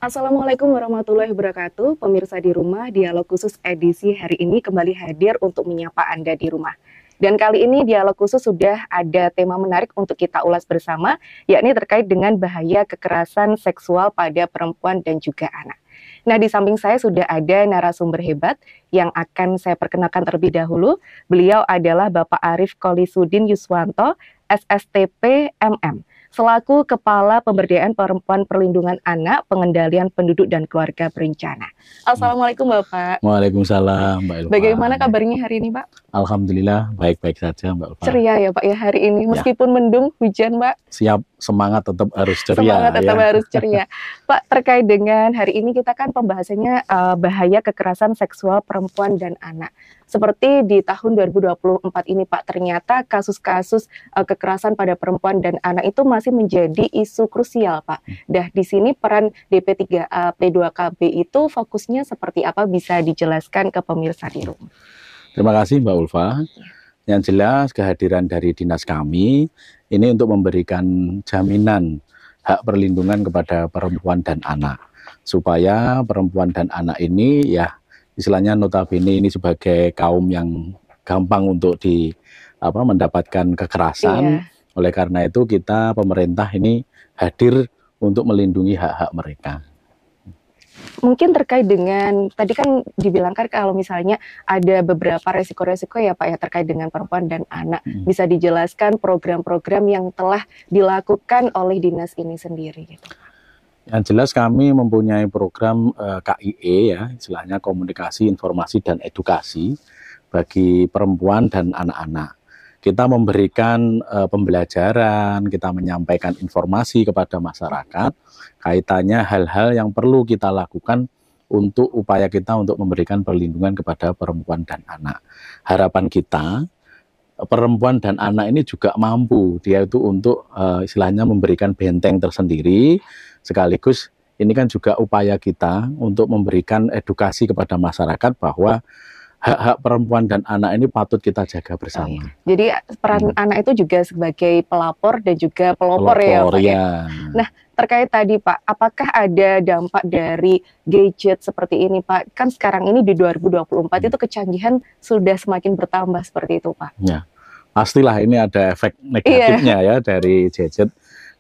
Assalamualaikum warahmatullahi wabarakatuh. Pemirsa di rumah, dialog khusus edisi hari ini kembali hadir untuk menyapa Anda di rumah. Dan kali ini dialog khusus sudah ada tema menarik untuk kita ulas bersama, yakni terkait dengan bahaya kekerasan seksual pada perempuan dan juga anak. Nah, di samping saya sudah ada narasumber hebat yang akan saya perkenalkan terlebih dahulu. Beliau adalah Bapak Arief Qolisuddin Yuswanto, SSTP MM, selaku Kepala Pemberdayaan Perempuan Perlindungan Anak, Pengendalian Penduduk dan Keluarga Berencana. Assalamualaikum Bapak. Waalaikumsalam Mbak Elva. Bagaimana kabarnya hari ini Pak? Alhamdulillah baik-baik saja Mbak Elva. Ceria ya Pak ya hari ini, meskipun mendung, hujan Pak. Siap, semangat tetap harus ceria. Semangat tetap ya. harus ceria. Pak, terkait dengan hari ini kita kan pembahasannya bahaya kekerasan seksual perempuan dan anak. Seperti di tahun 2024 ini Pak, ternyata kasus-kasus kekerasan pada perempuan dan anak itu masih menjadi isu krusial Pak. Dah di sini peran DP3A P2KB itu fokusnya seperti apa, bisa dijelaskan ke pemirsa di rumah? Terima kasih Mbak Ulfa. Yang jelas kehadiran dari dinas kami ini untuk memberikan jaminan hak perlindungan kepada perempuan dan anak. Supaya perempuan dan anak ini ya istilahnya notabene ini sebagai kaum yang gampang untuk mendapatkan kekerasan. Oleh karena itu kita pemerintah ini hadir untuk melindungi hak-hak mereka. Mungkin terkait dengan tadi kan dibilangkan kalau misalnya ada beberapa resiko-resiko ya Pak ya terkait dengan perempuan dan anak. Bisa dijelaskan program-program yang telah dilakukan oleh dinas ini sendiri gitu. Yang jelas kami mempunyai program KIE ya, istilahnya komunikasi, informasi, dan edukasi bagi perempuan dan anak-anak. Kita memberikan pembelajaran, kita menyampaikan informasi kepada masyarakat, kaitannya hal-hal yang perlu kita lakukan untuk upaya kita untuk memberikan perlindungan kepada perempuan dan anak. Harapan kita, perempuan dan anak ini juga mampu, dia itu untuk istilahnya memberikan benteng tersendiri, sekaligus ini kan juga upaya kita untuk memberikan edukasi kepada masyarakat bahwa hak-hak perempuan dan anak ini patut kita jaga bersama. Jadi peran anak itu juga sebagai pelapor dan juga pelopor ya Pak ya. Nah terkait tadi Pak, apakah ada dampak dari gadget seperti ini Pak? Kan sekarang ini di 2024 itu kecanggihan sudah semakin bertambah seperti itu Pak. Ya, pastilah ini ada efek negatifnya ya dari gadget.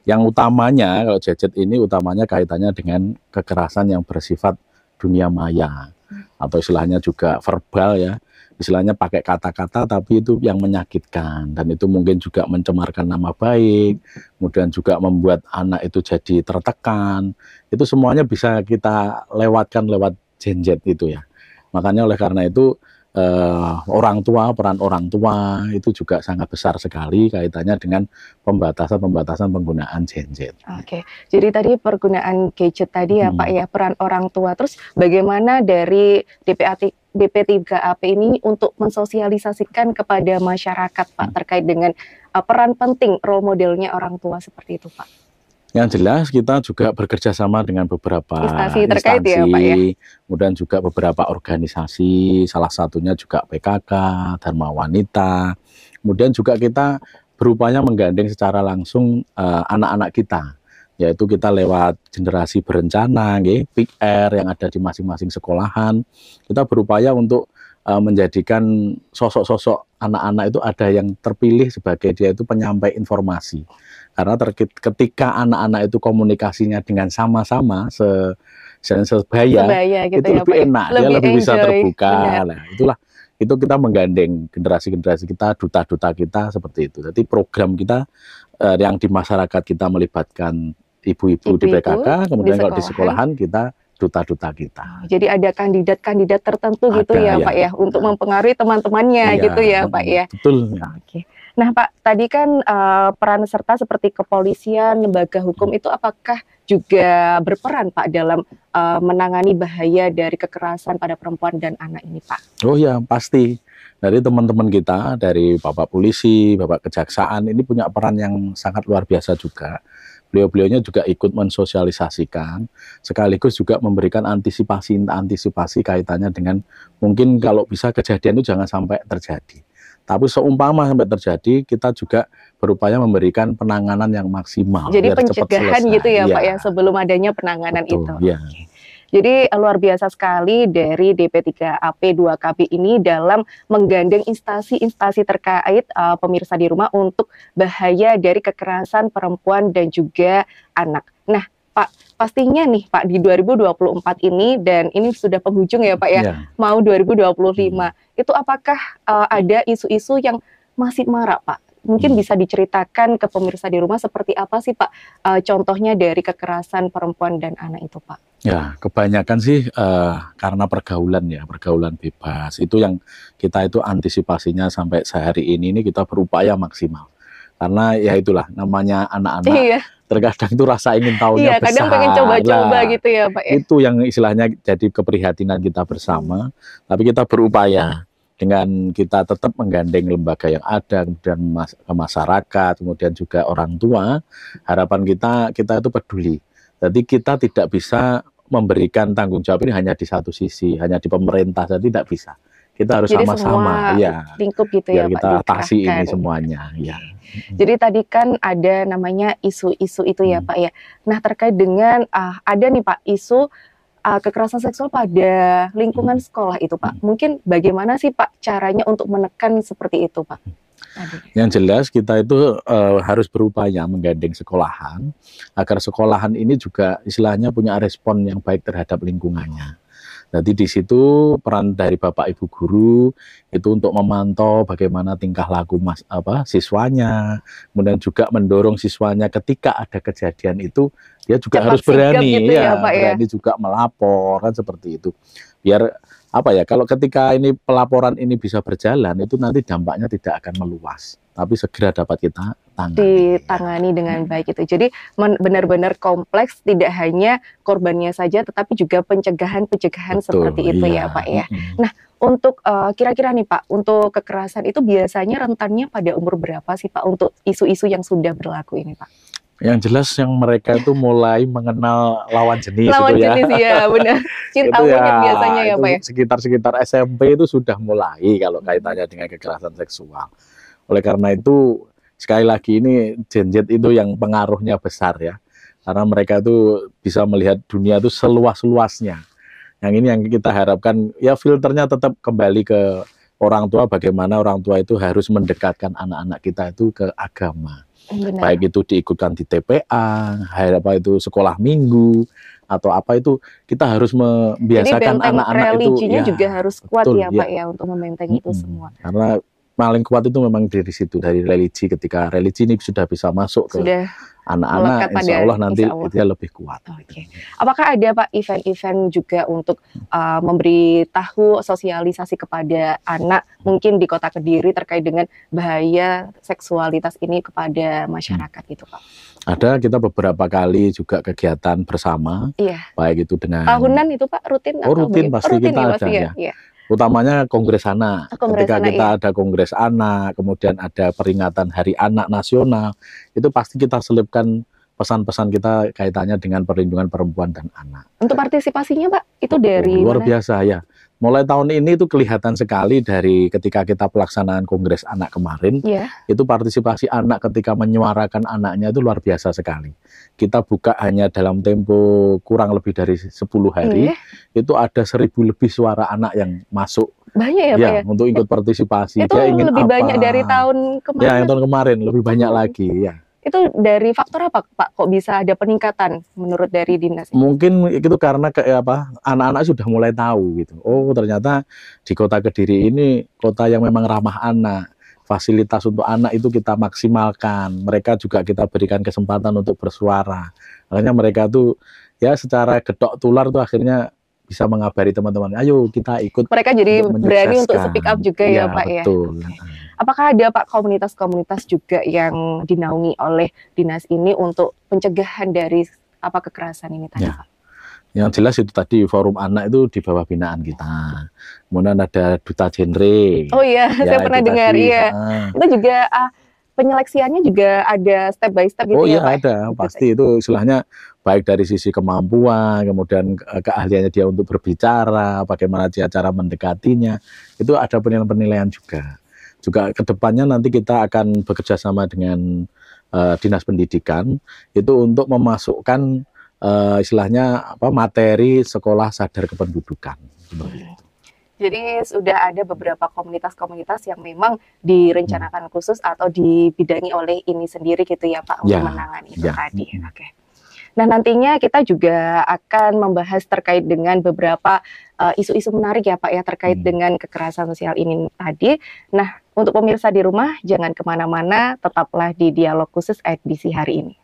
Yang utamanya kalau gadget ini utamanya kaitannya dengan kekerasan yang bersifat dunia maya. Atau istilahnya juga verbal ya, istilahnya pakai kata-kata tapi itu yang menyakitkan dan itu mungkin juga mencemarkan nama baik, kemudian juga membuat anak itu jadi tertekan, itu semuanya bisa kita lewatkan lewat gadget itu ya. Makanya oleh karena itu peran orang tua itu juga sangat besar sekali kaitannya dengan pembatasan penggunaan gadget. Oke, jadi tadi penggunaan gadget tadi ya Pak ya, peran orang tua. Terus bagaimana dari DP3AP ini untuk mensosialisasikan kepada masyarakat Pak terkait dengan peran penting role modelnya orang tua seperti itu Pak? Yang jelas kita juga bekerja sama dengan beberapa instansi terkait ya Pak ya. Kemudian juga beberapa organisasi, salah satunya juga PKK, Dharma Wanita. Kemudian juga kita berupaya menggandeng secara langsung anak-anak kita, yaitu kita lewat generasi berencana, PIK-R yang ada di masing-masing sekolahan. Kita berupaya untuk menjadikan sosok-sosok anak-anak itu ada yang terpilih sebagai dia itu penyampai informasi. Karena ketika anak-anak itu komunikasinya dengan sama-sama sebaya gitu itu ya, lebih enak, dia lebih bisa terbuka. Nah, itu kita menggandeng generasi-generasi kita, duta-duta kita seperti itu. Jadi program kita yang di masyarakat kita melibatkan ibu-ibu di PKK, kemudian kalau di sekolahan kita duta-duta kita. Jadi ada kandidat-kandidat tertentu gitu ya Pak ya, untuk mempengaruhi teman-temannya gitu ya Pak ya. Betul. Oke. Nah Pak, tadi kan peran serta seperti kepolisian, lembaga hukum itu apakah juga berperan Pak dalam menangani bahaya dari kekerasan pada perempuan dan anak ini Pak? Oh ya pasti. Dari teman-teman kita, dari Bapak Polisi, Bapak Kejaksaan ini punya peran yang sangat luar biasa juga. Beliau-beliaunya juga ikut mensosialisasikan, sekaligus juga memberikan antisipasi kaitannya dengan mungkin kalau bisa kejadian itu jangan sampai terjadi. Tapi seumpama sampai terjadi, kita juga berupaya memberikan penanganan yang maksimal. Jadi biar cepat pencegahan selesai. gitu ya Pak Iya, ya, sebelum adanya penanganan betul, itu. ya. Jadi luar biasa sekali dari DP3AP2KB ini dalam menggandeng instansi-instansi terkait pemirsa di rumah untuk bahaya dari kekerasan perempuan dan juga anak. Nah Pak, pastinya nih Pak di 2024 ini, dan ini sudah penghujung ya Pak ya, Ya. mau 2025, itu apakah ada isu-isu yang masih marak Pak? Mungkin bisa diceritakan ke pemirsa di rumah seperti apa sih Pak contohnya dari kekerasan perempuan dan anak itu Pak? Ya, kebanyakan sih karena pergaulan ya, pergaulan bebas. Itu yang kita itu antisipasinya sampai sehari ini kita berupaya maksimal. Karena ya itulah namanya anak-anak. Iya. Terkadang itu rasa ingin tahunya Iya, kadang besar. pengen coba-coba Lah, gitu ya Pak ya. itu yang istilahnya jadi keprihatinan kita bersama. Tapi kita berupaya dengan kita tetap menggandeng lembaga yang ada, kemudian ke masyarakat, kemudian juga orang tua. Harapan kita itu peduli. Jadi kita tidak bisa memberikan tanggung jawab ini hanya di satu sisi, hanya di pemerintah, jadi tidak bisa. Kita harus sama-sama, ya, lingkup gitu biar ya kita Pak, atasi ini dikerahkan. semuanya. Ya. Jadi tadi kan ada namanya isu-isu itu ya Pak ya. Nah terkait dengan ada nih Pak isu kekerasan seksual pada lingkungan sekolah itu Pak. Mungkin bagaimana sih Pak caranya untuk menekan seperti itu Pak? Yang jelas kita itu harus berupaya menggandeng sekolahan agar sekolahan ini juga istilahnya punya respon yang baik terhadap lingkungannya. Jadi di situ peran dari Bapak Ibu guru itu untuk memantau bagaimana tingkah laku siswanya, kemudian juga mendorong siswanya ketika ada kejadian itu dia juga Cepat harus berani gitu ya, Pak, ya? berani juga melapor kan seperti itu. Biar kalau ketika ini pelaporan ini bisa berjalan itu nanti dampaknya tidak akan meluas, tapi segera dapat kita ditangani dengan baik itu. Jadi benar-benar kompleks, tidak hanya korbannya saja, tetapi juga pencegahan seperti itu ya Pak ya. Nah untuk kira-kira nih Pak, untuk kekerasan itu biasanya rentannya pada umur berapa sih Pak untuk isu-isu yang sudah berlaku ini Pak? Yang jelas yang mereka itu mulai mengenal lawan jenis lawan itu ya. jenis ya benar. Cinta monyet biasanya ya Pak ya. Sekitar SMP itu sudah mulai kalau kaitannya dengan kekerasan seksual. Oleh karena itu sekali lagi ini Gen Z itu yang pengaruhnya besar ya. Karena mereka itu bisa melihat dunia itu seluas-luasnya. Yang ini yang kita harapkan ya filternya tetap kembali ke orang tua, bagaimana orang tua itu harus mendekatkan anak-anak kita itu ke agama. Benar. Baik itu diikutkan di TPA, itu sekolah minggu, atau apa itu kita harus membiasakan anak-anak itu. Religinya juga harus kuat betul, ya Pak ya untuk membentengi itu semua. Karena paling kuat itu memang dari situ, dari religi. Ketika religi ini sudah bisa masuk ke anak-anak, insya Allah nanti dia lebih kuat. Oke. Apakah ada Pak event-event juga untuk memberitahu sosialisasi kepada anak mungkin di Kota Kediri terkait dengan bahaya seksualitas ini kepada masyarakat gitu Pak? Ada, kita beberapa kali juga kegiatan bersama, baik itu dengan tahunan itu Pak, rutin? Rutin pasti kita ada ya. Utamanya Kongres Anak. Ketika kita ada Kongres Anak, kemudian ada peringatan Hari Anak Nasional, itu pasti kita selipkan pesan-pesan kita kaitannya dengan perlindungan perempuan dan anak. Untuk partisipasinya Pak, itu dari luar biasa ya. Mulai tahun ini itu kelihatan sekali dari ketika kita pelaksanaan Kongres Anak kemarin, itu partisipasi anak ketika menyuarakan anaknya itu luar biasa sekali. Kita buka hanya dalam tempo kurang lebih dari 10 hari, itu ada 1000 lebih suara anak yang masuk. Banyak ya Pak ya? Untuk ikut partisipasi. Itu dia ingin lebih apa? banyak dari tahun kemarin? Ya, yang tahun kemarin lebih banyak lagi ya. Itu dari faktor apa Pak? Kok bisa ada peningkatan menurut dari dinas? Mungkin itu karena anak-anak sudah mulai tahu gitu. Oh ternyata di Kota Kediri ini kota yang memang ramah anak. Fasilitas untuk anak itu kita maksimalkan. Mereka juga kita berikan kesempatan untuk bersuara. Makanya mereka tuh ya secara gedok tular tuh akhirnya bisa mengabari teman-teman. Ayo kita ikut. Mereka jadi berani untuk speak up juga ya Pak ya. Betul. Apakah ada Pak komunitas-komunitas juga yang dinaungi oleh dinas ini untuk pencegahan dari kekerasan ini tadi Pak? Yang jelas itu tadi forum anak itu di bawah binaan kita. Kemudian ada duta genre. Oh iya, saya pernah dengar ya. Itu juga penyeleksiannya juga ada step by step gitu ya Pak? Oh iya ada, pasti itu istilahnya baik dari sisi kemampuan, kemudian keahliannya dia untuk berbicara, bagaimana dia cara mendekatinya, itu ada penilaian-penilaian juga. juga kedepannya nanti kita akan bekerja sama dengan Dinas Pendidikan itu untuk memasukkan istilahnya materi sekolah sadar kependudukan. Jadi sudah ada beberapa komunitas-komunitas yang memang direncanakan khusus atau dibidangi oleh ini sendiri gitu ya Pak untuk menangani itu tadi. Oke. Nah nantinya kita juga akan membahas terkait dengan beberapa isu-isu menarik ya Pak ya terkait dengan kekerasan sosial ini tadi. Nah untuk pemirsa di rumah jangan kemana-mana, tetaplah di Dialog Khusus edisi hari ini.